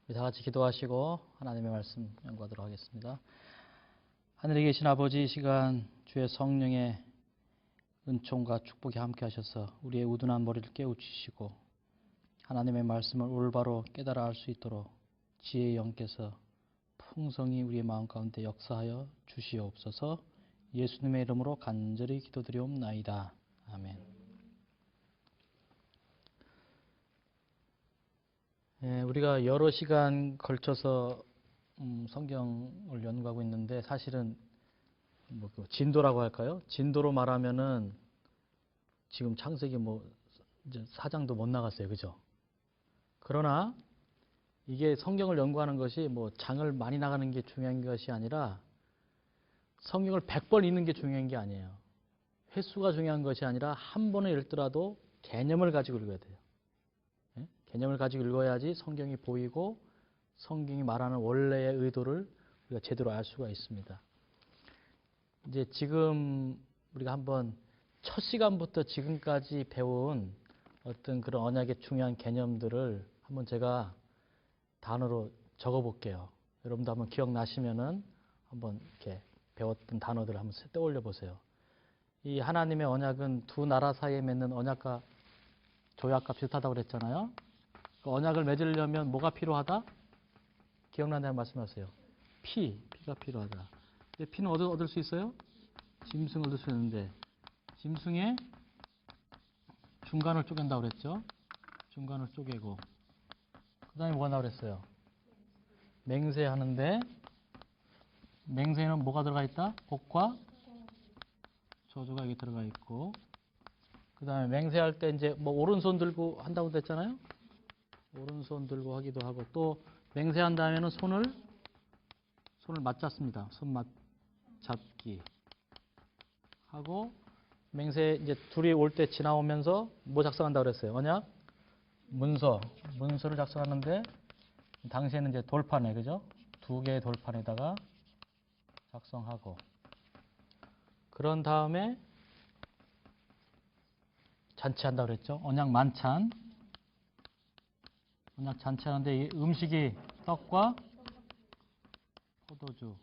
우리 다 같이 기도하시고 하나님의 말씀 연구하도록 하겠습니다. 하늘에 계신 아버지, 이 시간 주의 성령의 은총과 축복이 함께 하셔서 우리의 우둔한 머리를 깨우치시고 하나님의 말씀을 올바로 깨달아 알 수 있도록 지혜의 영께서 풍성히 우리의 마음 가운데 역사하여 주시옵소서. 예수님의 이름으로 간절히 기도드리옵나이다. 아멘. 우리가 여러 시간 걸쳐서 성경을 연구하고 있는데 사실은 진도라고 할까요? 진도로 말하면은 지금 창세기 이제 4장도 못 나갔어요, 그죠? 그러나 이게 성경을 연구하는 것이 장을 많이 나가는 게 중요한 것이 아니라 성경을 100번 읽는 게 중요한 게 아니에요. 횟수가 중요한 것이 아니라 한 번에 읽더라도 개념을 가지고 읽어야 돼요. 개념을 가지고 읽어야지 성경이 보이고 성경이 말하는 원래의 의도를 우리가 제대로 알 수가 있습니다. 이제 지금 우리가 한번 첫 시간부터 지금까지 배운 어떤 그런 언약의 중요한 개념들을 한번 제가 단어로 적어 볼게요. 여러분도 한번 기억나시면은 한번 이렇게 배웠던 단어들을 한번 떠올려 보세요. 이 하나님의 언약은 두 나라 사이에 맺는 언약과 조약과 비슷하다고 그랬잖아요. 그 언약을 맺으려면 뭐가 필요하다? 기억난다는 말씀하세요. 피가 필요하다. 피는 얻을 수 있어요? 짐승을 얻을 수 있는데 짐승의 중간을 쪼갠다고 그랬죠. 중간을 쪼개고 그 다음에 뭐가 나오고 그랬어요? 맹세하는데 맹세에는 뭐가 들어가 있다? 복과 저주가 여기 들어가 있고 그 다음에 맹세할 때 이제 오른손 들고 한다고 했잖아요. 오른손 들고 하기도 하고 또 맹세한 다음에는 손을 맞잡습니다. 손 맞잡기 하고 맹세 이제 둘이 올 때 지나오면서 뭐 작성한다고 그랬어요? 언약 문서를 작성하는데 당시에는 이제 돌판에 그죠? 두 개의 돌판에다가 작성하고 그런 다음에 잔치한다고 그랬죠? 언약 만찬. 언약 잔치하는데 이 음식이 떡과 포도주.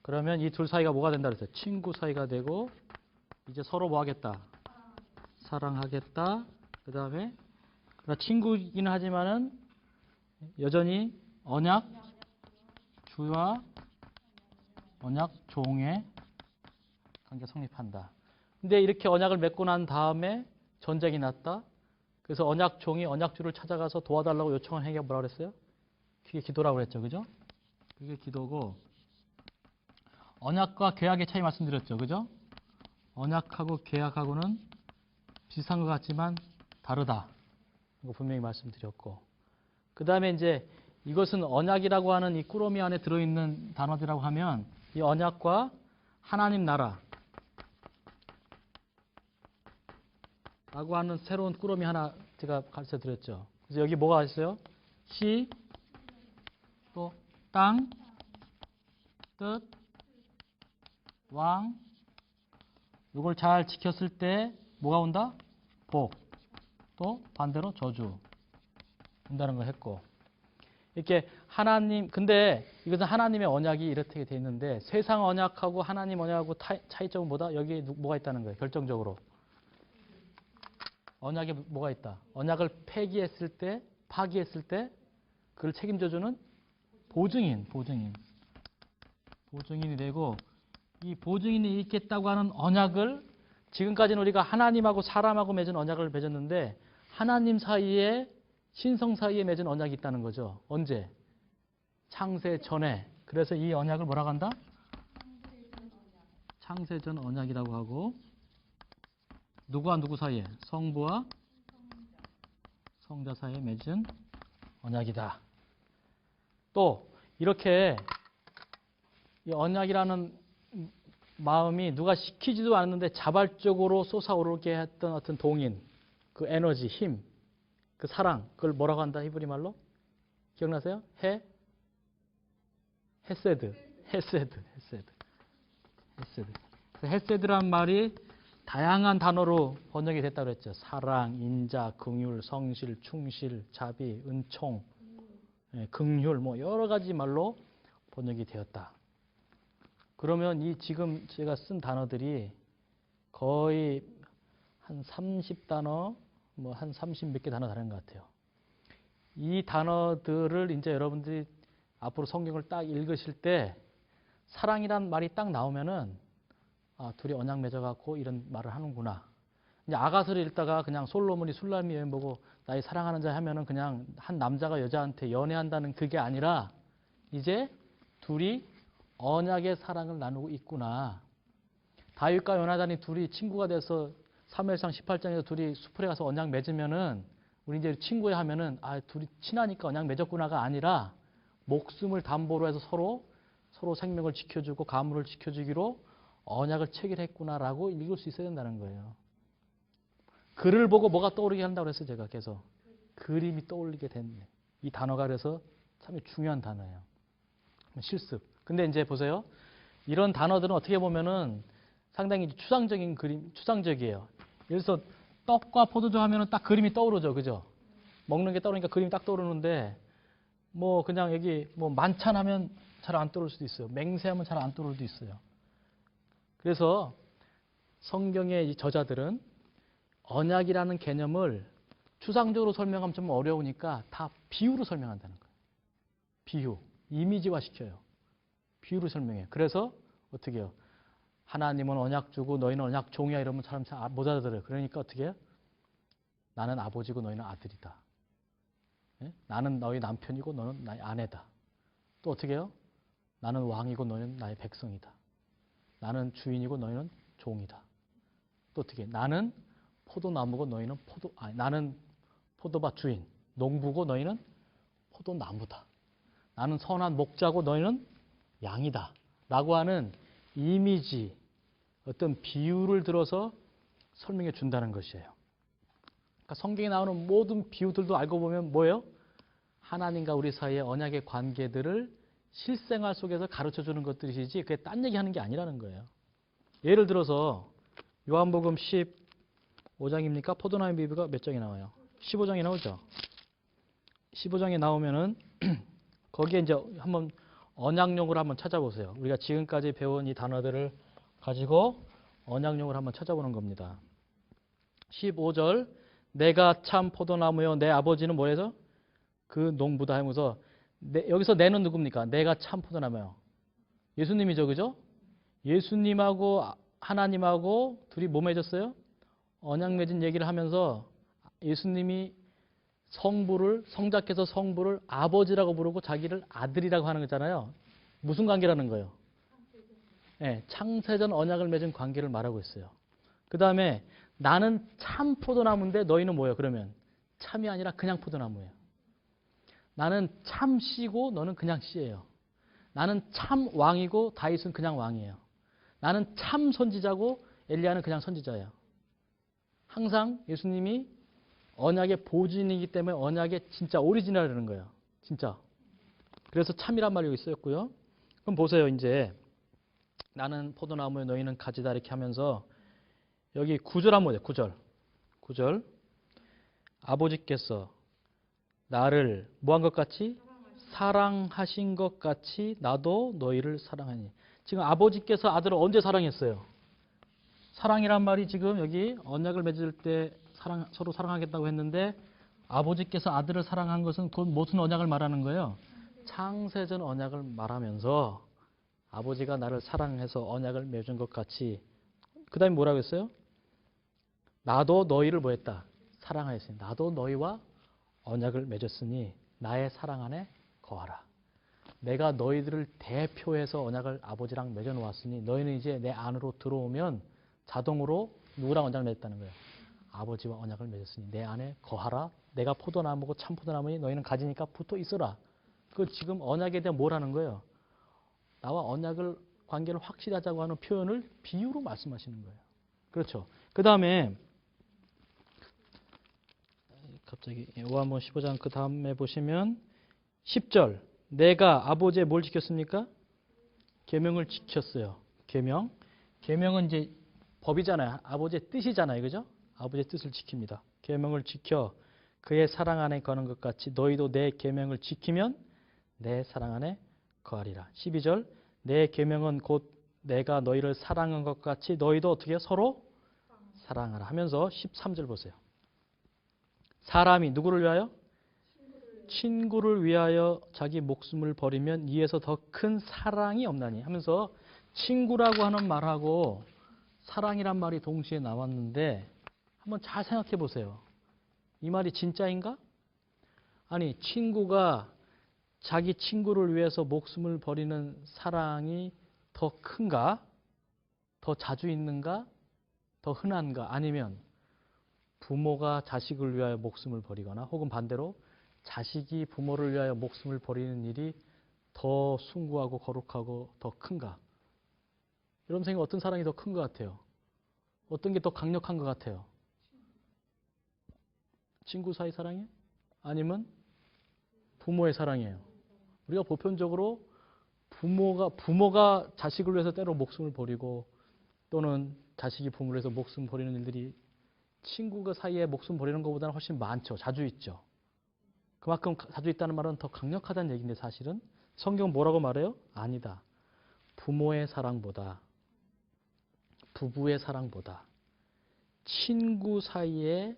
그러면 이 둘 사이가 뭐가 된다 그랬어요? 친구 사이가 되고 이제 서로 뭐 하겠다? 사랑하겠다. 그 다음에 친구이긴 하지만은 여전히 언약 주와 언약 종의 관계 성립한다. 근데 이렇게 언약을 맺고 난 다음에 전쟁이 났다. 그래서 언약 종이 언약주를 찾아가서 도와달라고 요청한 행위가 뭐라고 그랬어요? 그게 기도라고 그랬죠. 그죠? 그게 기도고 언약과 계약의 차이 말씀드렸죠. 그죠? 언약하고 계약하고는 비슷한 것 같지만 다르다. 이거 분명히 말씀드렸고 그 다음에 이제 이것은 언약이라고 하는 이 꾸러미 안에 들어있는 단어들이라고 하면 이 언약과 하나님 나라 라고 하는 새로운 꾸러미 하나 제가 가르쳐 드렸죠. 그래서 여기 뭐가 있어요? 시, 또 땅, 뜻, 왕. 이걸 잘 지켰을 때 뭐가 온다? 복. 또 반대로 저주 온다는 걸 했고 이렇게 하나님 근데 이것은 하나님의 언약이 이렇게 돼 있는데 세상 언약하고 하나님 언약하고 차이점은 뭐다? 여기에 뭐가 있다는 거예요. 결정적으로 언약에 뭐가 있다? 언약을 폐기했을 때, 파기했을 때 그걸 책임져주는 보증인이 되고 이 보증인이 있겠다고 하는 언약을 지금까지는 우리가 하나님하고 사람하고 맺은 언약을 맺었는데 하나님 사이에 신성 사이에 맺은 언약이 있다는 거죠. 언제? 창세 전에. 그래서 이 언약을 뭐라고 한다? 창세전 언약이라고 하고 누구와 누구 사이에? 성부와 성자 사이에 맺은 언약이다. 또 이렇게 이 언약이라는 마음이 누가 시키지도 않았는데 자발적으로 솟아오르게 했던 어떤 동인, 그 에너지, 힘, 그 사랑, 그걸 뭐라고 한다? 히브리 말로? 기억나세요? 헤세드. 헤세드란 말이 다양한 단어로 번역이 됐다고 그랬죠. 사랑, 인자, 긍휼, 성실, 충실, 자비, 은총, 긍휼 뭐 여러 가지 말로 번역이 되었다. 그러면 이 지금 제가 쓴 단어들이 거의 한 30단어, 뭐 한 30 몇 개 단어 다른 것 같아요. 이 단어들을 이제 여러분들이 앞으로 성경을 딱 읽으실 때 사랑이란 말이 딱 나오면은 아, 둘이 언약 맺어갖고 이런 말을 하는구나. 이제 아가서를 읽다가 그냥 솔로몬이 술람이 여인 보고 나의 사랑하는 자 하면은 그냥 한 남자가 여자한테 연애한다는 그게 아니라 이제 둘이 언약의 사랑을 나누고 있구나. 다윗과 요나단이 둘이 친구가 돼서 사무엘상 18장에서 둘이 수풀에 가서 언약 맺으면은 우리 이제 친구에 하면은 아, 둘이 친하니까 언약 맺었구나가 아니라 목숨을 담보로 해서 서로 생명을 지켜주고 가문을 지켜주기로 언약을 체결했구나라고 읽을 수 있어야 된다는 거예요. 글을 보고 뭐가 떠오르게 한다고 그랬어요. 제가 계속. 그림이 떠올리게 됐네. 이 단어가 그래서 참 중요한 단어예요. 실습. 근데 이제 보세요. 이런 단어들은 어떻게 보면은 상당히 추상적인 그림, 추상적이에요. 예를 들어서 떡과 포도주 하면은 딱 그림이 떠오르죠. 그죠? 먹는 게 떠오르니까 그림이 딱 떠오르는데 뭐 그냥 여기 뭐 만찬하면 잘 안 떠오를 수도 있어요. 맹세하면 잘 안 떠오를 수도 있어요. 그래서 성경의 이 저자들은 언약이라는 개념을 추상적으로 설명하면 좀 어려우니까 다 비유로 설명한다는 거예요. 비유, 이미지화 시켜요. 비유로 설명해요. 그래서 어떻게 해요? 하나님은 언약 주고 너희는 언약 종이야 이러면 사람 잘 못 알아들어요. 그러니까 어떻게 해요? 나는 아버지고 너희는 아들이다. 예? 나는 너희 남편이고 너는 나의 아내다. 또 어떻게 해요? 나는 왕이고 너희는 나의 백성이다. 나는 주인이고 너희는 종이다. 또 어떻게 해? 나는 포도나무고 너희는 나는 포도밭 주인, 농부고 너희는 포도나무다. 나는 선한 목자고 너희는 양이다. 라고 하는 이미지, 어떤 비유를 들어서 설명해 준다는 것이에요. 그러니까 성경에 나오는 모든 비유들도 알고 보면 뭐예요? 하나님과 우리 사이의 언약의 관계들을 실생활 속에서 가르쳐 주는 것들이지 그게 딴 얘기하는 게 아니라는 거예요. 예를 들어서 요한복음 15장입니까? 포도나무 비유가 몇 장에 나와요? 15장에 나오죠. 15장에 나오면은 거기에 이제 한번 언약용을 한번 찾아보세요. 우리가 지금까지 배운 이 단어들을 가지고 언약용을 한번 찾아보는 겁니다. 15절 내가 참 포도나무요 내 아버지는 뭐해서 그 농부다 하면서 여기서 내는 누굽니까? 내가 참 포도나무요. 예수님이죠. 그죠? 예수님하고 하나님하고 둘이 뭐 맺었어요? 언약 맺은 얘기를 하면서 예수님이 성자께서 성부를 아버지라고 부르고 자기를 아들이라고 하는 거잖아요. 무슨 관계라는 거예요? 네, 창세전 언약을 맺은 관계를 말하고 있어요. 그 다음에 나는 참 포도나무인데 너희는 뭐예요? 그러면 참이 아니라 그냥 포도나무예요. 나는 참 씨고 너는 그냥 씨예요. 나는 참 왕이고 다윗은 그냥 왕이에요. 나는 참 선지자고 엘리야는 그냥 선지자예요. 항상 예수님이 언약의 보증이기 때문에 언약의 진짜 오리지널이라는 거예요. 진짜. 그래서 참이란 말이 여기 쓰였고요. 그럼 보세요. 이제 나는 포도나무에 너희는 가지다 이렇게 하면서 여기 9절 한번 보세요. 9절 아버지께서 나를 뭐한 것 같이? 사랑하신 것 같이 나도 너희를 사랑하니. 지금 아버지께서 아들을 언제 사랑했어요? 사랑이란 말이 지금 여기 언약을 맺을 때 서로 사랑하겠다고 했는데 아버지께서 아들을 사랑한 것은 곧 무슨 언약을 말하는 거예요? 창세전 언약을 말하면서 아버지가 나를 사랑해서 언약을 맺은 것 같이 그 다음에 뭐라고 했어요? 나도 너희를 뭐 했다? 사랑하였으니 나도 너희와 언약을 맺었으니 나의 사랑 안에 거하라. 내가 너희들을 대표해서 언약을 아버지랑 맺어놓았으니 너희는 이제 내 안으로 들어오면 자동으로 누구랑 언약을 맺었다는 거예요? 아버지와 언약을 맺었으니 내 안에 거하라. 내가 포도나무고 참 포도나무니 너희는 가지니까 붙어 있어라. 그 지금 언약에 대한 뭘 하는 거예요? 나와 언약을 관계를 확실히 하자고 하는 표현을 비유로 말씀하시는 거예요. 그렇죠. 그 다음에 갑자기 요한복음 15장 그 다음에 보시면 10절 내가 아버지의 뭘 지켰습니까? 계명을 지켰어요. 계명은 이제 법이잖아요. 아버지의 뜻이잖아요. 그죠? 아버지의 뜻을 지킵니다. 계명을 지켜 그의 사랑 안에 거하는 것 같이 너희도 내 계명을 지키면 내 사랑 안에 거하리라. 12절 내 계명은 곧 내가 너희를 사랑한 것 같이 너희도 어떻게 해요? 서로 사랑하라 하면서 13절 보세요. 사람이 누구를 위하여? 친구를 위하여 자기 목숨을 버리면 이에서 더 큰 사랑이 없나니 하면서 친구라고 하는 말하고 사랑이란 말이 동시에 나왔는데 한번 잘 생각해 보세요. 이 말이 진짜인가? 아니, 친구가 자기 친구를 위해서 목숨을 버리는 사랑이 더 큰가? 더 자주 있는가? 더 흔한가? 아니면 부모가 자식을 위하여 목숨을 버리거나 혹은 반대로 자식이 부모를 위하여 목숨을 버리는 일이 더 숭고하고 거룩하고 더 큰가? 여러분 생각에 어떤 사랑이 더 큰 것 같아요? 어떤 게 더 강력한 것 같아요? 친구 사이 사랑이에요? 아니면 부모의 사랑이에요? 우리가 보편적으로 부모가 자식을 위해서 때로 목숨을 버리고 또는 자식이 부모를 위해서 목숨 버리는 일들이 친구가 사이에 목숨 버리는 것보다는 훨씬 많죠. 자주 있죠. 그만큼 자주 있다는 말은 더 강력하다는 얘기인데 사실은 성경은 뭐라고 말해요? 아니다. 부모의 사랑보다 부부의 사랑보다 친구 사이의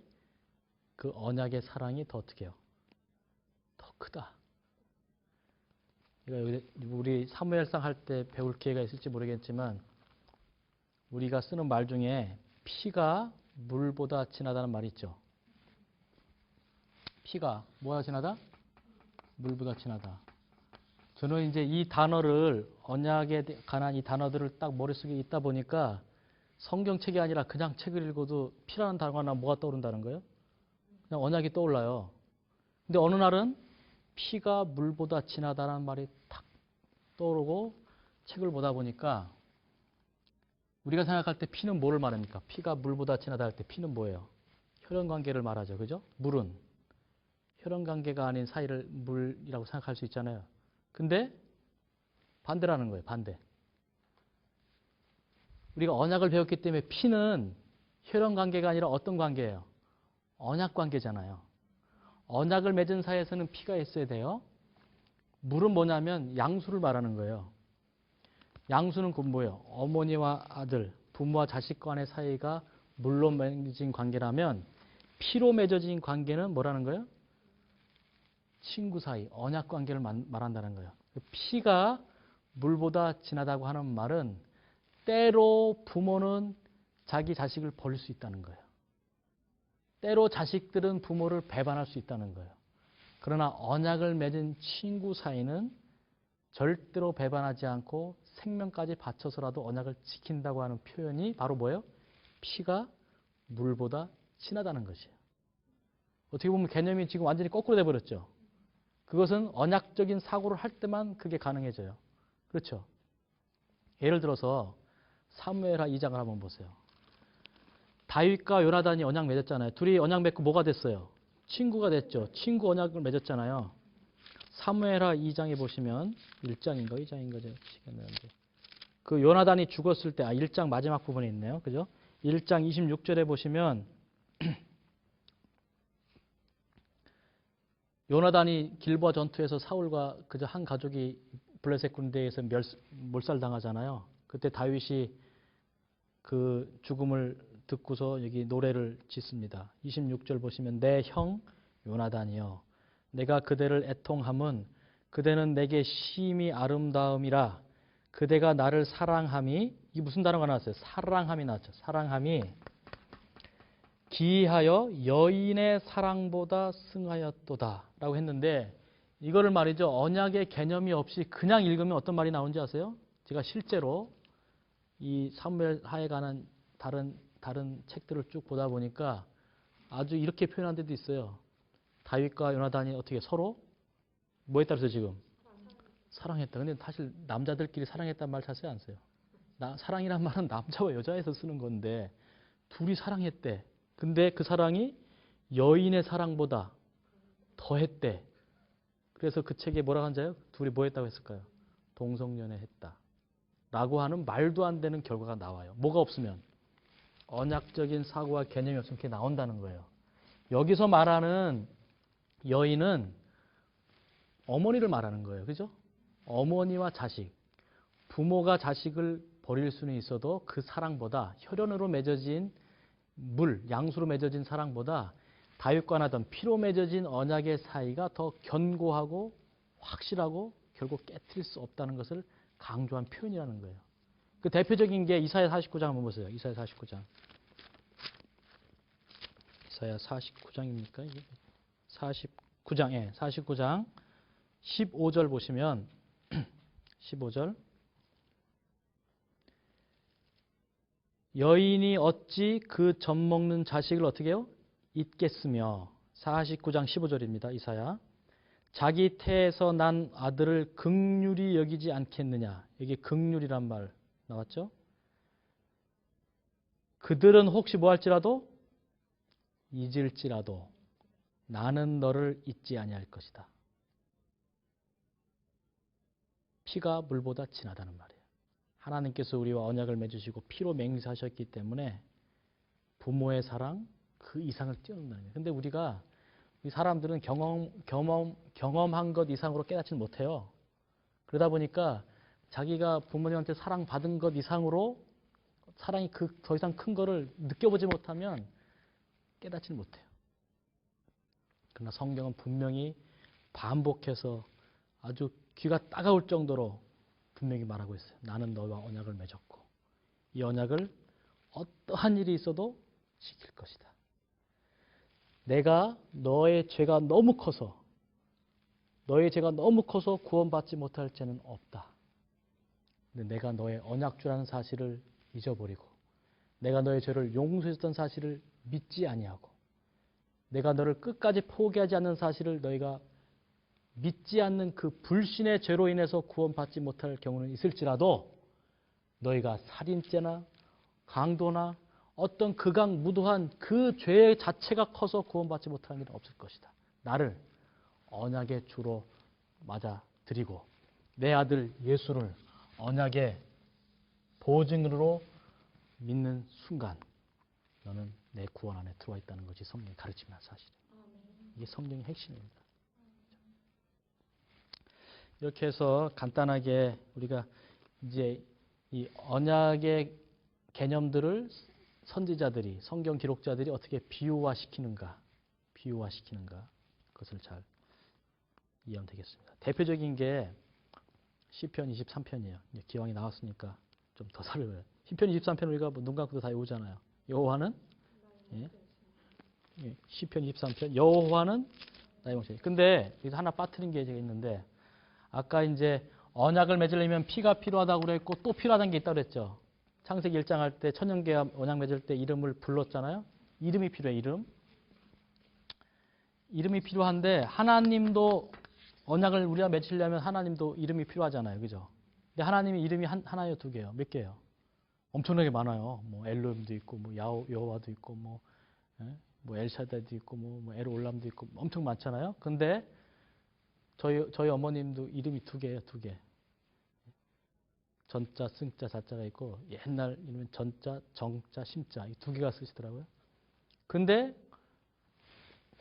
그 언약의 사랑이 더 어떻게 해요? 더 크다. 우리 사무엘상 할 때 배울 기회가 있을지 모르겠지만 우리가 쓰는 말 중에 피가 물보다 진하다는 말이 있죠. 피가 뭐가 진하다? 물보다 진하다. 저는 이제 이 단어를 언약에 관한 이 단어들을 딱 머릿속에 있다 보니까 성경책이 아니라 그냥 책을 읽어도 피라는 단어가 뭐가 떠오른다는 거예요? 그냥 언약이 떠올라요. 근데 어느 날은 피가 물보다 진하다는 말이 탁 떠오르고 책을 보다 보니까 우리가 생각할 때 피는 뭐를 말합니까? 피가 물보다 진하다 할 때 피는 뭐예요? 혈연관계를 말하죠. 그죠? 물은 혈연관계가 아닌 사이를 물이라고 생각할 수 있잖아요. 근데 반대라는 거예요. 반대. 우리가 언약을 배웠기 때문에 피는 혈연관계가 아니라 어떤 관계예요? 언약관계잖아요. 언약을 맺은 사이에서는 피가 있어야 돼요. 물은 뭐냐면 양수를 말하는 거예요. 양수는 곧 뭐예요? 어머니와 아들, 부모와 자식 간의 사이가 물로 맺어진 관계라면 피로 맺어진 관계는 뭐라는 거예요? 친구 사이, 언약 관계를 말한다는 거예요. 피가 물보다 진하다고 하는 말은 때로 부모는 자기 자식을 버릴 수 있다는 거예요. 때로 자식들은 부모를 배반할 수 있다는 거예요. 그러나 언약을 맺은 친구 사이는 절대로 배반하지 않고 생명까지 바쳐서라도 언약을 지킨다고 하는 표현이 바로 뭐예요? 피가 물보다 진하다는 것이에요. 어떻게 보면 개념이 지금 완전히 거꾸로 돼버렸죠. 그것은 언약적인 사고를 할 때만 그게 가능해져요. 그렇죠? 예를 들어서 사무엘하 2장을 한번 보세요. 다윗과 요나단이 언약 맺었잖아요. 둘이 언약 맺고 뭐가 됐어요? 친구가 됐죠. 친구 언약을 맺었잖아요. 사무엘하 2장에 보시면 1장인가 2장인가 제가 시켰는데 그 요나단이 죽었을 때 1장 마지막 부분에 있네요. 그죠? 1장 26절에 보시면 요나단이 길보아 전투에서 사울과 그저 한 가족이 블레셋 군대에서 몰살당하잖아요. 그때 다윗이 그 죽음을 듣고서 여기 노래를 짓습니다. 26절 보시면 내 형 요나단이여 내가 그대를 애통함은 그대는 내게 심히 아름다움이라 그대가 나를 사랑함이 이게 무슨 단어가 나왔어요? 사랑함이 나왔죠. 사랑함이 기이하여 여인의 사랑보다 승하였도다 라고 했는데 이거를 말이죠. 언약의 개념이 없이 그냥 읽으면 어떤 말이 나오는지 아세요? 제가 실제로 이 사무엘하에 관한 다른 책들을 쭉 보다 보니까 아주 이렇게 표현한 데도 있어요. 다윗과 요나단이 어떻게 서로 뭐에 따라서 지금 사랑했다. 근데 사실 남자들끼리 사랑했다는 말 자세히 안 써요. 사랑이란 말은 남자와 여자에서 쓰는 건데 둘이 사랑했대. 근데 그 사랑이 여인의 사랑보다 더했대. 그래서 그 책에 뭐라고 한자요? 둘이 뭐 했다고 했을까요? 동성연애 했다. 라고 하는 말도 안 되는 결과가 나와요. 뭐가 없으면? 언약적인 사고와 개념이 없으면 그게 나온다는 거예요. 여기서 말하는 여인은 어머니를 말하는 거예요. 그죠? 어머니와 자식. 부모가 자식을 버릴 수는 있어도 그 사랑보다 혈연으로 맺어진 양수로 맺어진 사랑보다 다윗과 나단 피로 맺어진 언약의 사이가 더 견고하고 확실하고 결국 깨트릴 수 없다는 것을 강조한 표현이라는 거예요. 그 대표적인 게 이사야 49장 한번 보세요. 이사야 49장. 이사야 49장입니까? 49장, 예, 49장 15절 보시면 15절 여인이 어찌 그 젖 먹는 자식을 어떻게 해요? 잊겠으며 49장 15절입니다. 이사야 자기 태에서 난 아들을 긍휼히 여기지 않겠느냐. 여기 긍휼이란 말 나왔죠? 그들은 혹시 뭐 할지라도 잊을지라도 나는 너를 잊지 아니할 것이다. 피가 물보다 진하다는 말이에요. 하나님께서 우리와 언약을 맺으시고 피로 맹세하셨기 때문에 부모의 사랑 그 이상을 뛰어넘는 거예요. 근데 우리가 이 사람들은 경험한 것 이상으로 깨닫지는 못해요. 그러다 보니까 자기가 부모님한테 사랑받은 것 이상으로 사랑이 더 이상 큰 거를 느껴보지 못하면 깨닫지는 못해요. 그러나 성경은 분명히 반복해서 아주 귀가 따가울 정도로 분명히 말하고 있어요. 나는 너와 언약을 맺었고 이 언약을 어떠한 일이 있어도 지킬 것이다. 내가 너의 죄가 너무 커서 구원받지 못할 죄는 없다. 근데 내가 너의 언약주라는 사실을 잊어버리고 내가 너의 죄를 용서했던 사실을 믿지 아니하고 내가 너를 끝까지 포기하지 않는 사실을 너희가 믿지 않는 그 불신의 죄로 인해서 구원받지 못할 경우는 있을지라도 너희가 살인죄나 강도나 어떤 극악무도한 그 죄 자체가 커서 구원받지 못하는 일은 없을 것이다. 나를 언약의 주로 맞아들이고 내 아들 예수를 언약의 보증으로 믿는 순간 너는 내 구원 안에 들어와 있다는 것이 성경이 가르치는 사실이에요. 이게 성경의 핵심입니다. 이렇게 해서 간단하게 우리가 이제 이 언약의 개념들을 선지자들이, 성경 기록자들이 어떻게 비유화시키는가 그것을 잘 이해하면 되겠습니다. 대표적인 게 시편 23편이에요. 기왕이 나왔으니까 좀 더 살펴봐요. 시편 23편 우리가 눈 감고도 다 외우잖아요. 여호와는 시편 23편 여호와는 나의 목자. 근데 여기서 하나 빠뜨린 게 제가 있는데 아까 이제 언약을 맺으려면 피가 필요하다고 그랬고 또 필요하다는 게 있다고 그랬죠. 창세기 1장 할 때 천년계와 언약 맺을 때 이름을 불렀잖아요. 이름이 필요해. 이름이 필요한데 하나님도 언약을 우리가 맺으려면 하나님도 이름이 필요하잖아요. 그죠? 근데 하나님의 이름이 하나요, 두 개요? 몇 개요? 엄청나게 많아요. 뭐 엘로힘도 있고 뭐 여호와도 있고 뭐 엘샤다도 있고 뭐 엘올람도 있고 엄청 많잖아요. 근데 저희 어머님도 이름이 두 개예요, 두 개. 전자, 승자, 자자가 있고 옛날 이름은 전자, 정자, 심자 이 두 개가 쓰시더라고요. 근데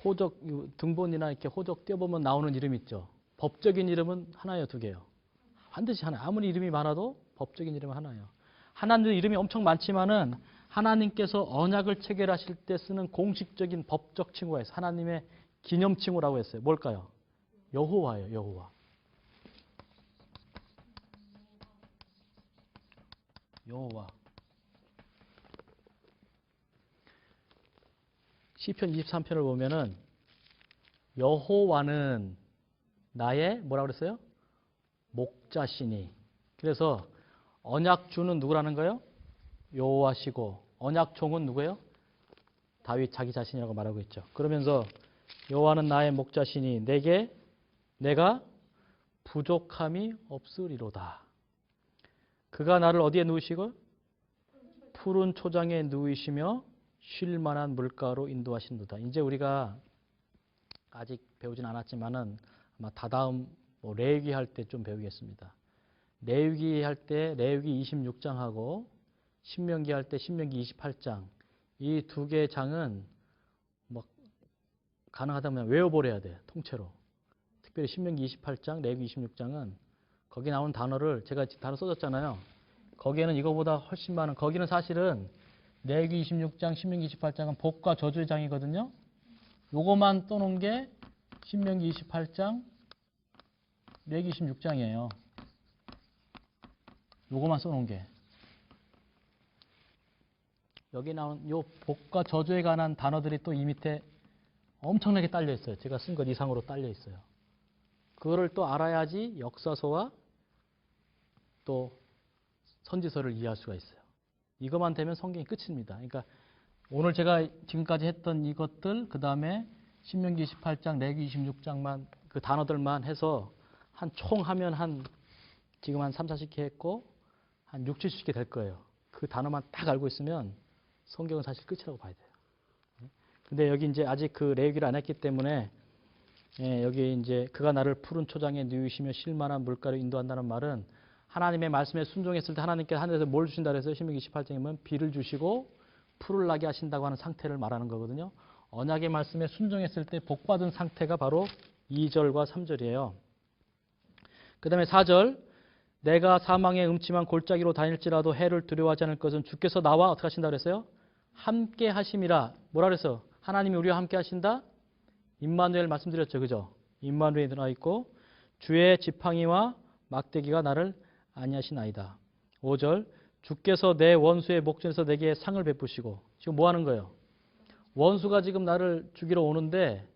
호적 등본이나 이렇게 호적 떼어보면 나오는 이름 있죠. 법적인 이름은 하나예요, 두 개요. 반드시 하나. 아무리 이름이 많아도 법적인 이름은 하나예요. 하나님 이름이 엄청 많지만은 하나님께서 언약을 체결하실 때 쓰는 공식적인 법적 칭호가 있어요. 하나님의 기념 칭호라고 했어요. 뭘까요? 여호와예요, 여호와. 여호와. 시편 23편을 보면은 여호와는 나의 뭐라고 그랬어요? 목자시니. 그래서 언약주는 누구라는 거예요? 여호와시고 언약종은 누구예요? 다윗 자기 자신이라고 말하고 있죠. 그러면서 여호와는 나의 목자시니 내가 부족함이 없으리로다. 그가 나를 어디에 누우시고? 푸른 초장에 누이시며 쉴 만한 물가로 인도하신도다. 이제 우리가 아직 배우진 않았지만은 아마 다다음 레위기 할 때 좀 배우겠습니다. 레위기 할 때 레위기 26장하고 신명기 할 때 신명기 28장 이 두 개의 장은 뭐 가능하다면 외워버려야 돼. 통째로. 특별히 신명기 28장, 레위기 26장은 거기 나온 단어를 제가 단어 써줬잖아요. 거기에는 이거보다 훨씬 많은, 거기는 사실은 레위기 26장, 신명기 28장은 복과 저주의 장이거든요. 요거만 떠놓은 게 신명기 28장, 레위기 26장이에요. 요거만 써놓은 게. 여기 나온 요 복과 저주에 관한 단어들이 또 이 밑에 엄청나게 딸려 있어요. 제가 쓴 것 이상으로 딸려 있어요. 그거를 또 알아야지 역사서와 또 선지서를 이해할 수가 있어요. 이것만 되면 성경이 끝입니다. 그러니까 오늘 제가 지금까지 했던 이것들, 그 다음에 신명기 28장, 레위기 26장만 그 단어들만 해서 한 총 하면 지금 한 3, 40개 했고 한 6, 70개 될 거예요. 그 단어만 딱 알고 있으면 성경은 사실 끝이라고 봐야 돼요. 근데 여기 이제 아직 그 레위기를 안 했기 때문에 여기 이제 그가 나를 푸른 초장에 누이시며 실만한 물가로 인도한다는 말은 하나님의 말씀에 순종했을 때 하나님께서 하늘에서 뭘 주신다 그래서 신명기 18장에 보면 비를 주시고 풀을 나게 하신다고 하는 상태를 말하는 거거든요. 언약의 말씀에 순종했을 때 복받은 상태가 바로 2절과 3절이에요. 그 다음에 4절, 내가 사망의 음침한 골짜기로 다닐지라도 해를 두려워하지 않을 것은 주께서 나와 어떻게 하신다 그랬어요? 함께 하심이라. 뭐라 그랬어? 하나님이 우리와 함께 하신다? 임마누엘 말씀드렸죠. 그죠? 임마누엘이 들어가 있고 주의 지팡이와 막대기가 나를 안위하시나이다. 5절, 주께서 내 원수의 목전에서 내게 상을 베푸시고. 지금 뭐 하는 거예요? 원수가 지금 나를 죽이러 오는데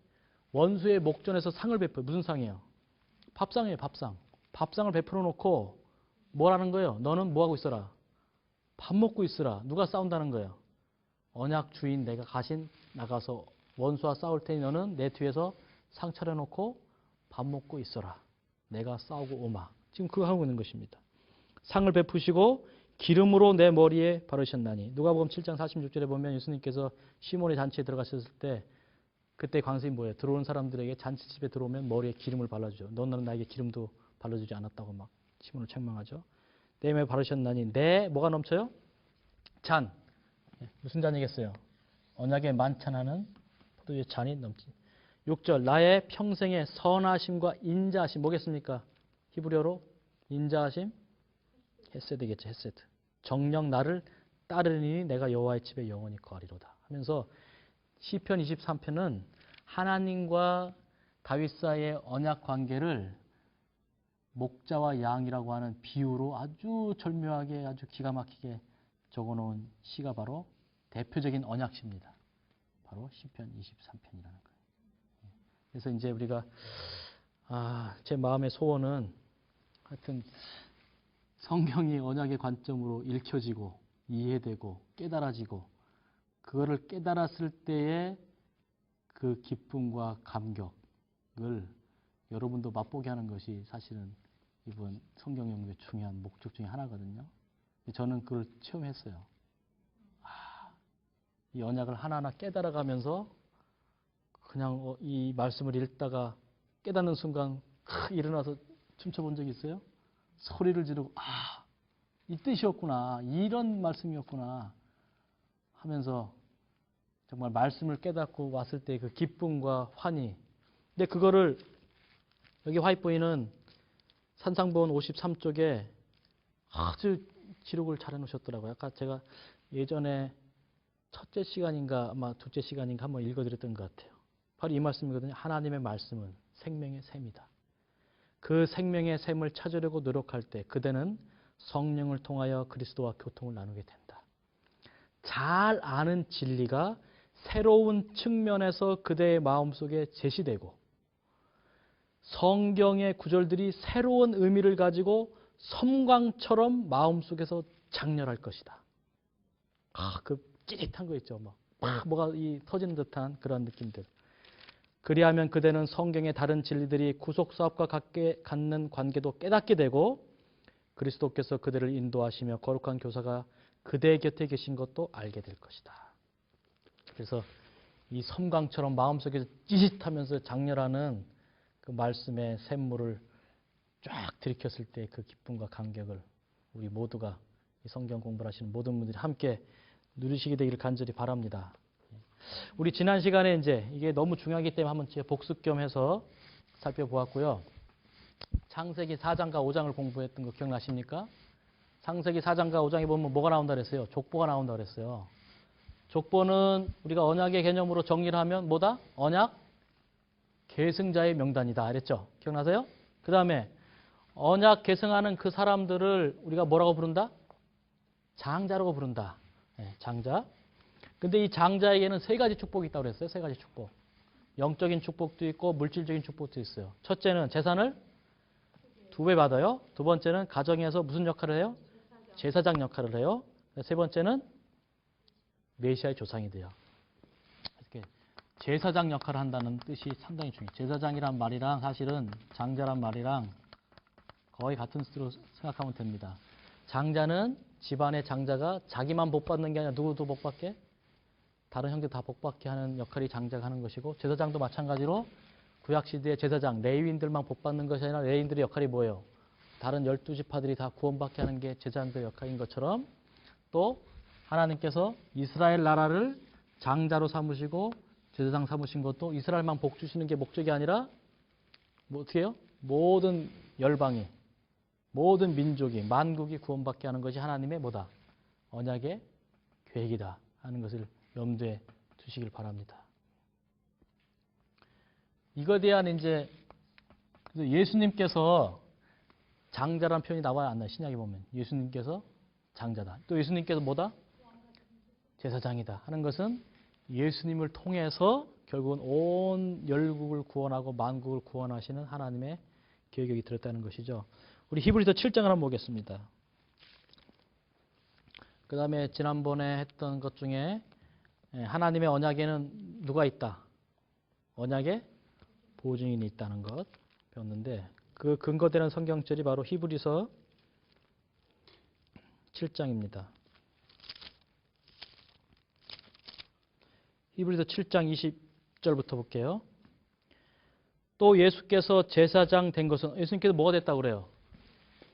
원수의 목전에서 상을 베풀어요. 무슨 상이에요? 밥상이에요. 밥상. 밥상을 베풀어 놓고 뭐라는 거예요? 너는 뭐 하고 있어라? 밥 먹고 있으라. 누가 싸운다는 거예요? 언약 주인 내가 가신 나가서 원수와 싸울 테니 너는 내 뒤에서 상 차려놓고 밥 먹고 있어라. 내가 싸우고 오마. 지금 그거 하고 있는 것입니다. 상을 베푸시고 기름으로 내 머리에 바르셨나니. 누가복음 7장 46절에 보면 예수님께서 시몬의 잔치에 들어가셨을 때 그때 광생이 뭐예요? 들어오는 사람들에게 잔치집에 들어오면 머리에 기름을 발라주죠. 너는 나에게 기름도 발라주지 않았다고 막 시몬을 책망하죠. 내 몸에 바르셨나니 내 뭐가 넘쳐요? 잔. 무슨 잔이겠어요? 언약에 만찬하는 포도주의 잔이 넘치. 6절, 나의 평생의 선하심과 인자하심 뭐겠습니까? 히브리어로 인자하심 헤세드겠죠. 헤세드. 정녕 나를 따르니 내가 여호와의 집에 영원히 거하리로다 하면서 시편 23편은 하나님과 다윗 사이의 언약 관계를 목자와 양이라고 하는 비유로 아주 절묘하게 아주 기가 막히게 적어놓은 시가 바로 대표적인 언약시입니다. 바로 시편 23편이라는 거예요. 그래서 이제 우리가 제 마음의 소원은 하여튼 성경이 언약의 관점으로 읽혀지고 이해되고 깨달아지고 그거를 깨달았을 때의 그 기쁨과 감격을 여러분도 맛보게 하는 것이 사실은 이번 성경 연구의 중요한 목적 중에 하나거든요. 저는 그걸 체험했어요. 이 언약을 하나하나 깨달아가면서 그냥 이 말씀을 읽다가 깨닫는 순간 일어나서 춤춰본 적이 있어요? 소리를 지르고 이 뜻이었구나. 이런 말씀이었구나 하면서 정말 말씀을 깨닫고 왔을 때 그 기쁨과 환희. 근데 그거를 여기 화이트보이는 산상본 53쪽에 아주 기록을 잘 해놓으셨더라고요. 아까 제가 예전에 첫째 시간인가 아마 둘째 시간인가 한번 읽어드렸던 것 같아요. 바로 이 말씀이거든요. 하나님의 말씀은 생명의 샘이다. 그 생명의 샘을 찾으려고 노력할 때 그대는 성령을 통하여 그리스도와 교통을 나누게 된다. 잘 아는 진리가 새로운 측면에서 그대의 마음속에 제시되고 성경의 구절들이 새로운 의미를 가지고 섬광처럼 마음속에서 장렬할 것이다. 그 찌릿한 거 있죠. 막 뭐가 터지는 듯한 그런 느낌들. 그리하면 그대는 성경의 다른 진리들이 구속사업과 갖는 관계도 깨닫게 되고 그리스도께서 그대를 인도하시며 거룩한 교사가 그대 곁에 계신 것도 알게 될 것이다. 그래서 이 섬광처럼 마음속에서 찌릿하면서 장렬하는 그 말씀의 샘물을 쫙 들이켰을 때 그 기쁨과 감격을 우리 모두가 이 성경 공부를 하시는 모든 분들이 함께 누리시게 되기를 간절히 바랍니다. 우리 지난 시간에 이제 이게 너무 중요하기 때문에 한번 복습 겸 해서 살펴보았고요. 창세기 4장과 5장을 공부했던 거 기억나십니까? 창세기 4장과 5장에 보면 뭐가 나온다 그랬어요? 족보가 나온다 그랬어요. 족보는 우리가 언약의 개념으로 정리를 하면 뭐다? 언약 계승자의 명단이다 그랬죠? 기억나세요? 그 다음에 언약 계승하는 그 사람들을 우리가 뭐라고 부른다? 장자라고 부른다. 네, 장자. 근데 이 장자에게는 세 가지 축복이 있다고 그랬어요. 세 가지 축복. 영적인 축복도 있고 물질적인 축복도 있어요. 첫째는 재산을 2배 받아요. 두 번째는 가정에서 무슨 역할을 해요? 제사장 역할을 해요. 세 번째는 메시아의 조상이 돼요. 이렇게 제사장 역할을 한다는 뜻이 상당히 중요해요. 제사장이란 말이랑 사실은 장자란 말이랑 거의 같은 뜻으로 생각하면 됩니다. 장자는 집안의 장자가 자기만 복 받는 게 아니라 누구도 복 받게? 다른 형제 다 복 받게 하는 역할이 장자가 하는 것이고, 제사장도 마찬가지로 구약시대의 제사장, 레위인들만 복 받는 것이 아니라 레위인들의 역할이 뭐예요? 다른 12지파들이 다 구원받게 하는 게 제사장들의 역할인 것처럼, 또 하나님께서 이스라엘 나라를 장자로 삼으시고 제사장 삼으신 것도 이스라엘만 복 주시는 게 목적이 아니라 뭐 어떻게 해요? 모든 열방이, 모든 민족이, 만국이 구원받게 하는 것이 하나님의 뭐다? 언약의 계획이다 하는 것을 염두에 두시길 바랍니다. 이거에 대한 이제 예수님께서 장자라는 표현이 나와야 안 나요. 신약에 보면 예수님께서 장자다. 또 예수님께서 뭐다? 제사장이다 하는 것은 예수님을 통해서 결국은 온 열국을 구원하고 만국을 구원하시는 하나님의 계획이 들었다는 것이죠. 우리 히브리서 7장을 한번 보겠습니다. 그 다음에 지난번에 했던 것 중에 하나님의 언약에는 누가 있다? 언약에 보증인이 있다는 것 배웠는데, 그 근거되는 성경절이 바로 히브리서 7장입니다. 히브리서 7장 20절부터 볼게요. 또 예수께서 제사장 된 것은, 예수님께서 뭐가 됐다고 그래요?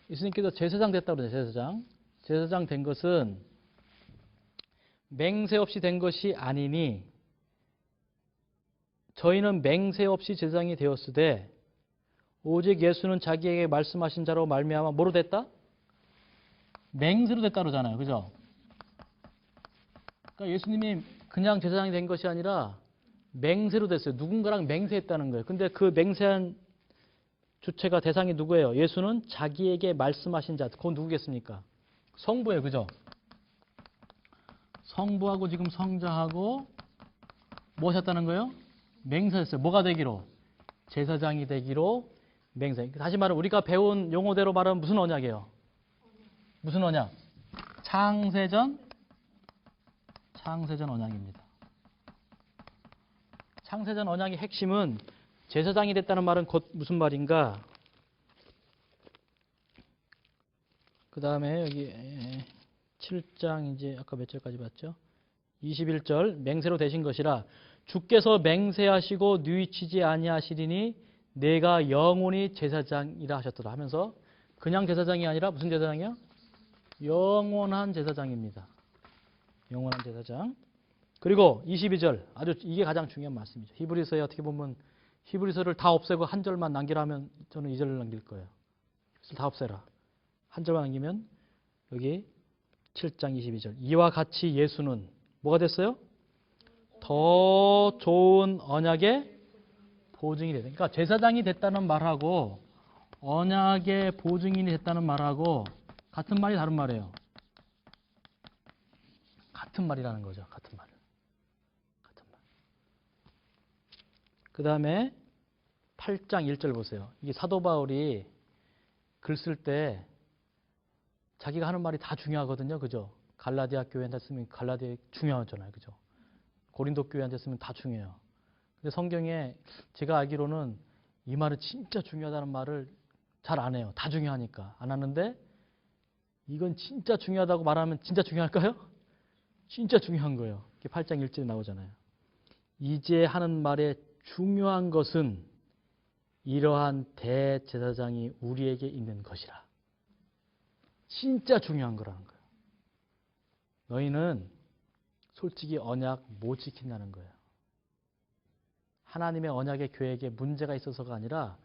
예수님께서 제사장 됐다고 그래요. 제사장. 제사장 된 것은 맹세 없이 된 것이 아니니 저희는 맹세 없이 제사장이 되었으되 오직 예수는 자기에게 말씀하신 자로 말미암아 뭐로 됐다? 맹세로 됐다 그러잖아요. 그죠? 그러니까 예수님이 그냥 제사장이 된 것이 아니라 맹세로 됐어요. 누군가랑 맹세했다는 거예요. 근데 그 맹세한 주체가 대상이 누구예요? 예수는 자기에게 말씀하신 자. 그건 누구겠습니까? 성부예요. 그죠? 성부하고 지금 성자하고 뭐 하셨다는 거예요? 맹세했어요. 뭐가 되기로? 제사장이 되기로 맹세. 다시 말하면 우리가 배운 용어대로 말하면 무슨 언약이에요? 무슨 언약? 창세전 언약입니다. 창세전 언약의 핵심은 제사장이 됐다는 말은 곧 무슨 말인가? 그 다음에 여기 7장 이제 아까 몇 절까지 봤죠? 21절 맹세로 되신 것이라 주께서 맹세하시고 뉘우치지 아니하시리니 내가 영원히 제사장이라 하셨더라 하면서 그냥 제사장이 아니라 무슨 제사장이야? 영원한 제사장입니다. 영원한 제사장. 그리고 22절 아주 이게 가장 중요한 말씀이죠. 히브리서에 어떻게 보면 히브리서를 다 없애고 한 절만 남기라면 저는 이 절을 남길 거예요. 그래서 다 없애라. 한 절만 남기면 여기 7장 22절 이와 같이 예수는 뭐가 됐어요? 더 좋은 언약의 보증이 되다. 그러니까 제사장이 됐다는 말하고 언약의 보증인이 됐다는 말하고 같은 말이 다른 말이에요. 같은 말이라는 거죠. 같은 말. 그 다음에 8장 1절 보세요. 이게 사도 바울이 글 쓸 때 자기가 하는 말이 다 중요하거든요. 그죠? 갈라디아 교회한테 쓰면 갈라디아 중요하잖아요. 그죠? 고린도 교회한테 쓰면 다 중요해요. 근데 성경에 제가 알기로는 이 말은 진짜 중요하다는 말을 잘 안 해요. 다 중요하니까. 안 하는데 이건 진짜 중요하다고 말하면 진짜 중요할까요? 진짜 중요한 거예요. 이렇게 8장 1절에 나오잖아요. 이제 하는 말의 중요한 것은 이러한 대제사장이 우리에게 있는 것이라. 진짜 중요한 거라는 거예요. 너희는 솔직히 언약 못 지킨다는 거예요. 하나님의 언약의 계획에 문제가 있어서가 아니라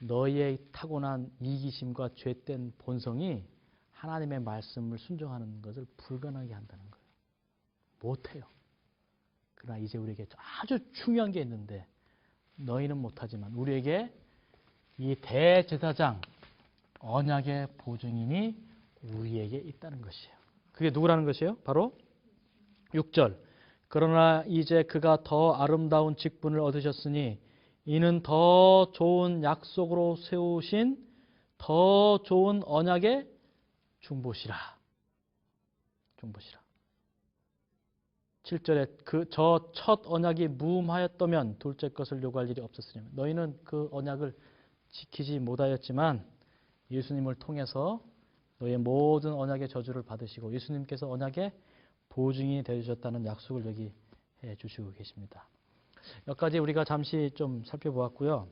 너희의 타고난 이기심과 죄된 본성이 하나님의 말씀을 순종하는 것을 불가능하게 한다는 거예요. 못해요. 그러나 이제 우리에게 아주 중요한 게 있는데 너희는 못하지만 우리에게 이 대제사장 언약의 보증인이 우리에게 있다는 것이에요. 그게 누구라는 것이에요? 바로 6절. 그러나 이제 그가 더 아름다운 직분을 얻으셨으니 이는 더 좋은 약속으로 세우신 더 좋은 언약의 중보시라. 중보시라. 7절에 그 저 첫 언약이 무음하였다면 둘째 것을 요구할 일이 없었으니 너희는 그 언약을 지키지 못하였지만 예수님을 통해서 너희의 모든 언약의 저주를 받으시고 예수님께서 언약의 보증이 되어주셨다는 약속을 여기 해 주시고 계십니다. 여기까지 우리가 잠시 좀 살펴보았고요.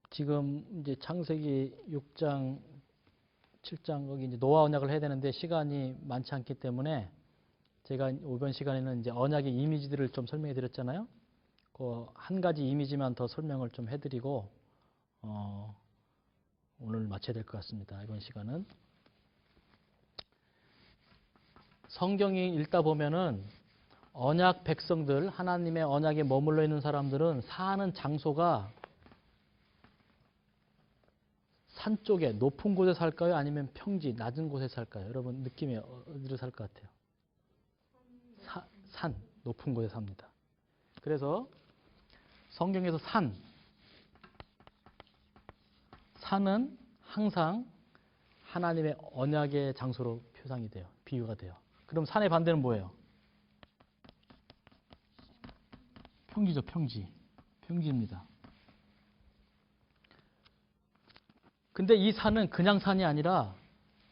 지금 이제 창세기 6장, 7장 거기 이제 노아 언약을 해야 되는데 시간이 많지 않기 때문에 제가 이번 시간에는 이제 언약의 이미지들을 좀 설명해 드렸잖아요. 그 한 가지 이미지만 더 설명을 좀 해드리고 오늘 마쳐야 될 것 같습니다. 이번 시간은 성경이 읽다 보면은 언약 백성들, 하나님의 언약에 머물러 있는 사람들은 사는 장소가 산 쪽에 높은 곳에 살까요? 아니면 평지, 낮은 곳에 살까요? 여러분 느낌이 어디로 살 것 같아요? 산, 높은 곳에 삽니다. 그래서 성경에서 산은 항상 하나님의 언약의 장소로 표상이 돼요. 비유가 돼요. 그럼 산의 반대는 뭐예요? 평지죠, 평지. 평지입니다. 근데 이 산은 그냥 산이 아니라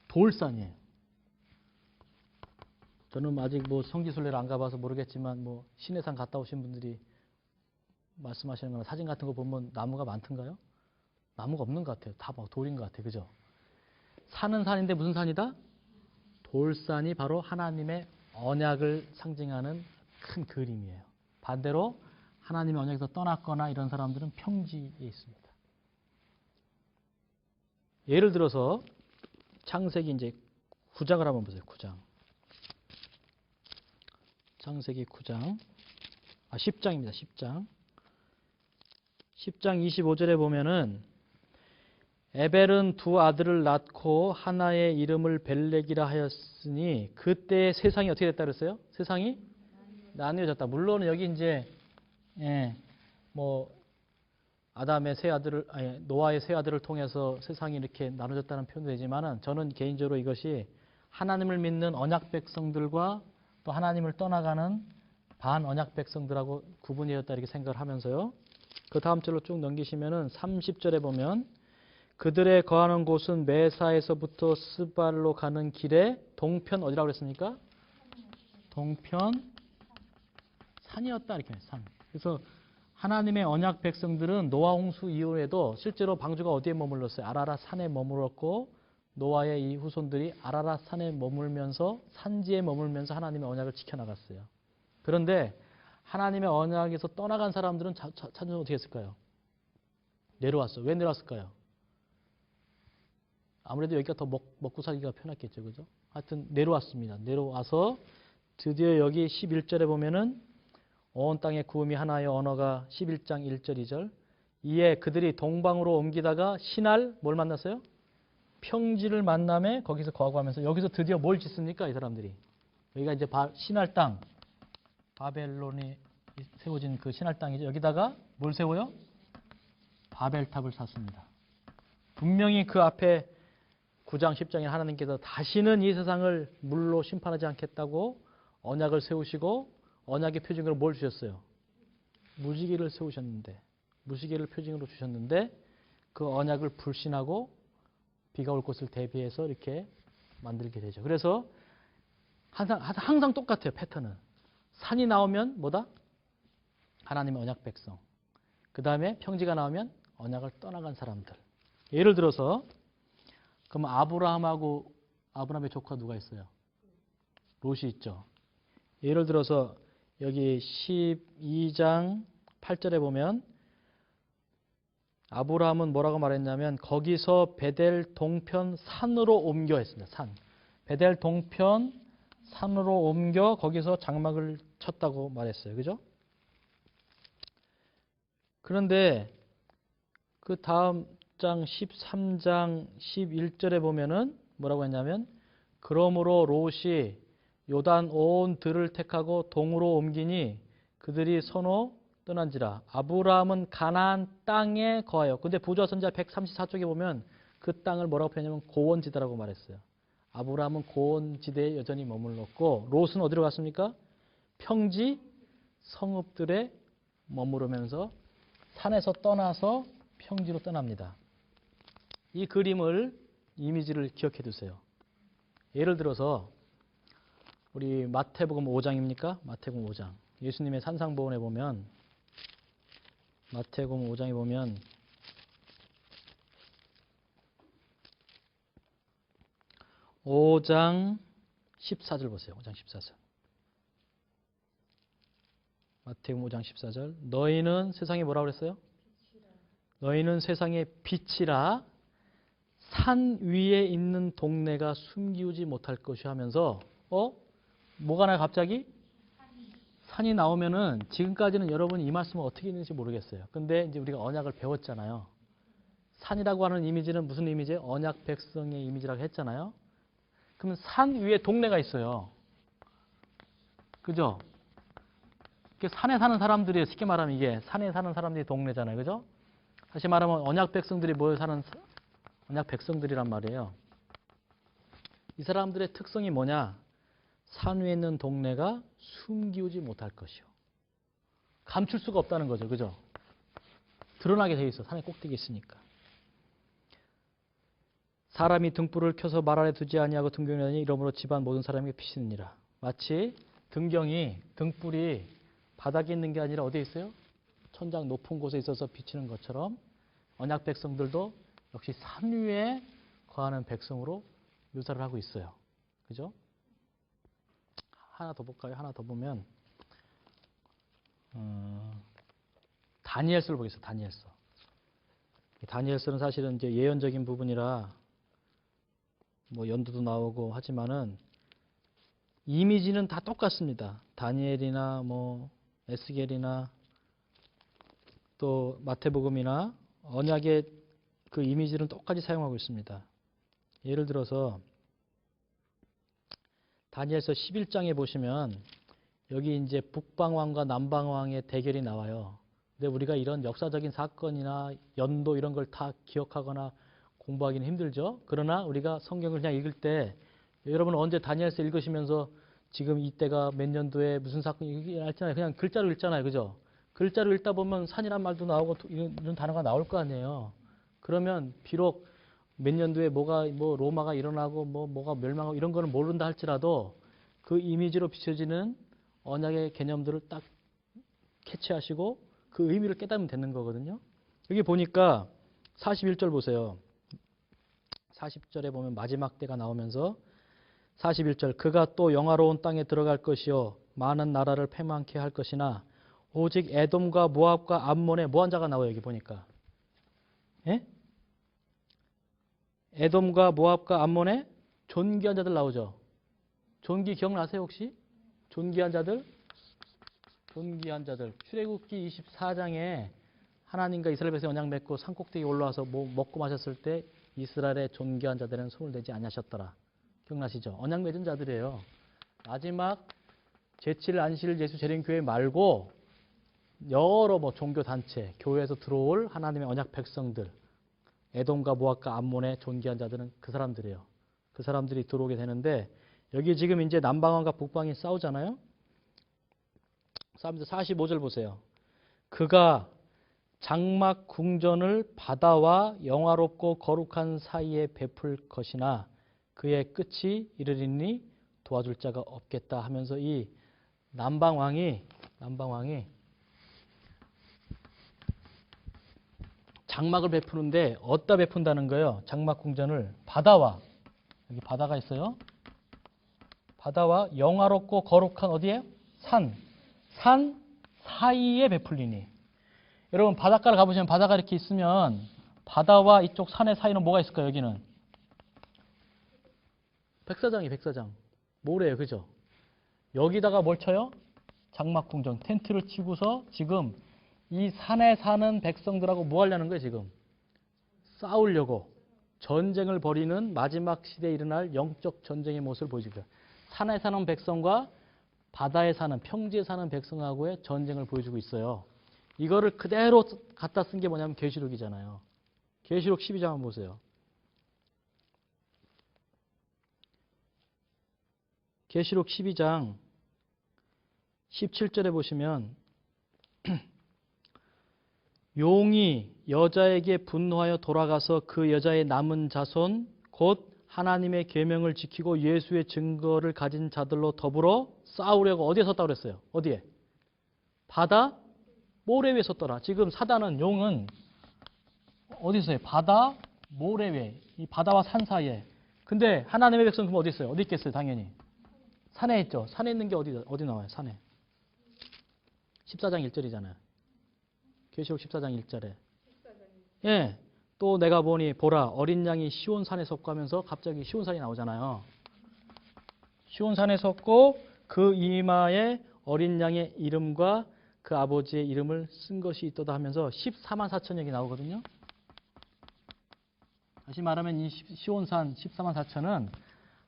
돌산이에요. 저는 아직 뭐 성지순례를 안 가봐서 모르겠지만 뭐 시내산 갔다 오신 분들이 말씀하시는 거나 사진 같은 거 보면 나무가 많던가요? 나무가 없는 것 같아요. 다 막 돌인 것 같아요. 그죠? 산은 산인데 무슨 산이다? 돌산이 바로 하나님의 언약을 상징하는 큰 그림이에요. 반대로 하나님의 언약에서 떠났거나 이런 사람들은 평지에 있습니다. 예를 들어서 창세기 이제 9장을 한번 보세요. 9장. 창세기 9장. 10장입니다. 10장. 10장 25절에 보면은 에벨은 두 아들을 낳고 하나의 이름을 벨렉이라 하였으니 그때 세상이 어떻게 됐다 그랬어요? 세상이 나뉘어졌다. 물론 여기 이제 뭐 아담의 세 아들을 노아의 세 아들을 통해서 세상이 이렇게 나눠졌다는 표현도 되지만은 저는 개인적으로 이것이 하나님을 믿는 언약 백성들과 또 하나님을 떠나가는 반 언약 백성들하고 구분이 되었다 이렇게 생각을 하면서요. 그 다음 절로 쭉 넘기시면은 30절에 보면 그들의 거하는 곳은 메사에서부터 스발로 가는 길에 동편 어디라고 그랬습니까? 동편 산이었다 이렇게 산. 그래서 하나님의 언약 백성들은 노아 홍수 이후에도 실제로 방주가 어디에 머물렀어요? 아라랏 산에 머물렀고 노아의 이 후손들이 아라랏 산에 머물면서 산지에 머물면서 하나님의 언약을 지켜나갔어요. 그런데 하나님의 언약에서 떠나간 사람들은 찾으면 어떻게 했을까요? 내려왔어요. 왜 내려왔을까요? 아무래도 여기가 더 먹고 살기가 편했겠죠. 그죠? 하여튼 내려왔습니다. 내려와서 드디어 여기 11절에 보면은 온 땅의 구음이 하나의 언어가 11장 1절 2절 이에 그들이 동방으로 옮기다가 신할 뭘 만났어요? 평지를 만남에 거기서 거하고 하면서 여기서 드디어 뭘 짓습니까? 이 사람들이. 여기가 이제 신할 땅 바벨론이 세워진 그 신할 땅이죠. 여기다가 뭘 세워요? 바벨탑을 샀습니다. 분명히 그 앞에 9장 10장에 하나님께서 다시는 이 세상을 물로 심판하지 않겠다고 언약을 세우시고 언약의 표징으로 뭘 주셨어요? 무지개를 세우셨는데 무지개를 표징으로 주셨는데 그 언약을 불신하고 비가 올 것을 대비해서 이렇게 만들게 되죠. 그래서 항상 똑같아요. 패턴은. 산이 나오면 뭐다? 하나님의 언약 백성. 그 다음에 평지가 나오면 언약을 떠나간 사람들. 예를 들어서 그럼 아브라함하고 아브라함의 조카 누가 있어요? 롯이 있죠. 예를 들어서 여기 12장 8절에 보면 아브라함은 뭐라고 말했냐면 거기서 베델 동편 산으로 옮겨 했습니다. 산. 베델 동편 산으로 옮겨 거기서 장막을 쳤다고 말했어요. 그죠? 그런데 그 다음 장 13장 11절에 보면은 뭐라고 했냐면 그러므로 롯이 요단 온 들을 택하고 동으로 옮기니 그들이 서로 떠난지라. 아브라함은 가나안 땅에 거하여. 근데 부조와 선지자 134쪽에 보면 그 땅을 뭐라고 표현하냐면 고원지대라고 말했어요. 아브라함은 고원지대에 여전히 머물렀고 롯은 어디로 갔습니까? 평지 성읍들에 머무르면서 산에서 떠나서 평지로 떠납니다. 이 그림을 이미지를 기억해 두세요. 예를 들어서 우리 마태복음 5장입니까? 마태복음 5장. 예수님의 산상보훈에 보면 마태복음 5장에 보면 (5장 14절) 보세요. 5장 14절. 마태복음 5장 14절. 너희는 세상에 뭐라고 그랬어요? 너희는 세상의 빛이라. 산 위에 있는 동네가 숨기우지 못할 것이 하면서 뭐가 나요 갑자기? 산이 나오면은 지금까지는 여러분이 이 말씀을 어떻게 읽는지 모르겠어요. 근데 이제 우리가 언약을 배웠잖아요. 산이라고 하는 이미지는 무슨 이미지예요? 언약 백성의 이미지라고 했잖아요. 그러면 산 위에 동네가 있어요. 그죠? 산에 사는 사람들이 쉽게 말하면 이게 산에 사는 사람들이 동네잖아요. 그죠? 다시 말하면 언약 백성들이 모여 사는 언약 백성들이란 말이에요. 이 사람들의 특성이 뭐냐? 산 위에 있는 동네가 숨기우지 못할 것이요. 감출 수가 없다는 거죠. 그죠? 드러나게 돼 있어. 산에 꼭대기 있으니까. 사람이 등불을 켜서 말 아래 두지 아니하고 등경을 하니 이러므로 집안 모든 사람에게 비치느니라. 마치 등불이 바닥에 있는 게 아니라 어디에 있어요? 천장 높은 곳에 있어서 비치는 것처럼 언약 백성들도 역시 산 위에 거하는 백성으로 묘사를 하고 있어요. 그죠? 하나 더 볼까요? 하나 더 보면 다니엘서를 보겠습니다. 다니엘서. 다니엘서는 사실은 이제 예언적인 부분이라 뭐 연두도 나오고 하지만은 이미지는 다 똑같습니다. 다니엘이나 뭐 에스겔이나 또 마태복음이나 언약의 그 이미지는 똑같이 사용하고 있습니다. 예를 들어서 다니엘서 11장에 보시면 여기 이제 북방왕과 남방왕의 대결이 나와요. 근데 우리가 이런 역사적인 사건이나 연도 이런 걸 다 기억하거나 공부하기는 힘들죠. 그러나 우리가 성경을 그냥 읽을 때 여러분 언제 다니엘서 읽으시면서 지금 이때가 몇 년도에 무슨 사건이 알잖아요. 그냥 글자로 읽잖아요. 그죠? 글자로 읽다 보면 산이란 말도 나오고 이런 단어가 나올 거 아니에요. 그러면 비록 몇 년도에 뭐가 뭐 로마가 일어나고 뭐가 멸망하고 이런 거는 모른다 할지라도 그 이미지로 비춰지는 언약의 개념들을 딱 캐치하시고 그 의미를 깨달으면 되는 거거든요. 여기 보니까 41절 보세요. 40절에 보면 마지막 때가 나오면서 41절 그가 또 영화로운 땅에 들어갈 것이요 많은 나라를 패망케 할 것이나 오직 에돔과 모압과 암몬의 뭐 한 자가 나와요. 여기 보니까. 예? 에돔과 모압과 암몬의 존귀한 자들 나오죠. 존귀 기억나세요 혹시? 존귀한 자들? 존귀한 자들. 출애굽기 24장에 하나님과 이스라엘 백성이 언약 맺고 산꼭대기에 올라와서 뭐 먹고 마셨을 때 이스라엘의 존귀한 자들은 손을 대지 아니하셨더라. 기억나시죠? 언약 맺은 자들이에요. 마지막 제7 안식일 예수 재림교회 말고 여러 뭐 종교 단체, 교회에서 들어올 하나님의 언약 백성들, 에돔과 모압과 암몬의 존귀한 자들은 그 사람들이에요. 그 사람들이 들어오게 되는데 여기 지금 이제 남방왕과 북방이 싸우잖아요. 싸우면서 45절 보세요. 그가 장막 궁전을 바다와 영화롭고 거룩한 사이에 베풀 것이나 그의 끝이 이르리니 도와줄 자가 없겠다 하면서 이 남방왕이 장막을 베푸는데 어디다 베푼다는 거예요? 장막 궁전을 바다와 여기 바다가 있어요. 바다와 영화롭고 거룩한 어디에? 산. 산 사이에 베풀리니. 여러분 바닷가를 가보시면 바다가 이렇게 있으면 바다와 이쪽 산의 사이는 뭐가 있을까요? 여기는 백사장이 백사장. 모래예요. 그죠? 여기다가 뭘 쳐요? 장막궁전 텐트를 치고서 지금 이 산에 사는 백성들하고 뭐 하려는 거예요? 지금 싸우려고 전쟁을 벌이는 마지막 시대에 일어날 영적 전쟁의 모습을 보여주고요. 산에 사는 백성과 바다에 사는 평지에 사는 백성하고의 전쟁을 보여주고 있어요. 이거를 그대로 갖다 쓴 게 뭐냐면 계시록이잖아요. 계시록 12장 한번 보세요. 계시록 12장 17절에 보시면 용이 여자에게 분노하여 돌아가서 그 여자의 남은 자손 곧 하나님의 계명을 지키고 예수의 증거를 가진 자들로 더불어 싸우려고 어디에 섰다고 그랬어요? 어디에? 바다 모래 위에 섰더라. 지금 사단은 용은 어디 있어요? 바다 모래 위에. 이 바다와 산 사이에. 근데 하나님의 백성은 그럼 어디 있어요? 어디 있겠어요? 당연히. 산에 있죠. 산에 있는 게 어디 나와요? 산에. 14장 1절이잖아요. 계시록 14장 1절에. 예. 또 내가 보라 어린 양이 시온산에 섰고 하면서 갑자기 시온산이 나오잖아요. 시온산에 섰고 그 이마에 어린 양의 이름과 그 아버지의 이름을 쓴 것이 있도다 하면서 14만 4천역이 나오거든요. 다시 말하면 이 시온산 14만 4천은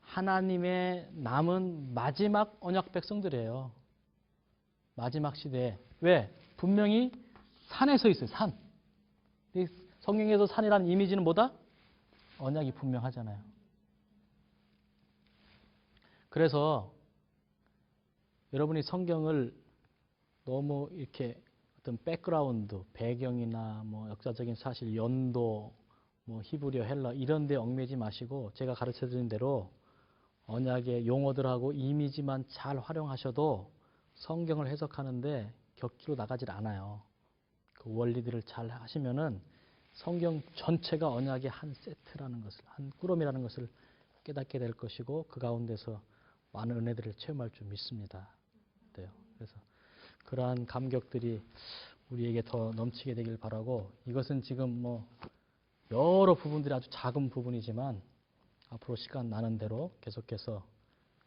하나님의 남은 마지막 언약 백성들이에요. 마지막 시대에. 왜? 분명히 산에 서 있어요. 산. 성경에서 산이라는 이미지는 뭐다? 언약이 분명하잖아요. 그래서 여러분이 성경을 너무 이렇게 어떤 백그라운드, 배경이나 뭐 역사적인 사실, 연도, 뭐 히브리어, 헬라 이런 데 얽매지 마시고 제가 가르쳐 드린 대로 언약의 용어들하고 이미지만 잘 활용하셔도 성경을 해석하는데 격기로 나가질 않아요. 그 원리들을 잘 하시면은 성경 전체가 언약의 한 세트라는 것을, 한 꾸러미라는 것을 깨닫게 될 것이고 그 가운데서 많은 은혜들을 체험할 줄 믿습니다. 그래서 그러한 감격들이 우리에게 더 넘치게 되길 바라고 이것은 지금 뭐 여러 부분들이 아주 작은 부분이지만 앞으로 시간 나는 대로 계속해서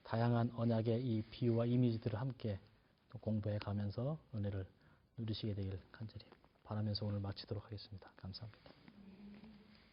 다양한 언약의 이 비유와 이미지들을 함께 또 공부해 가면서 은혜를 누리시게 되길 간절히 바라면서 오늘 마치도록 하겠습니다. 감사합니다.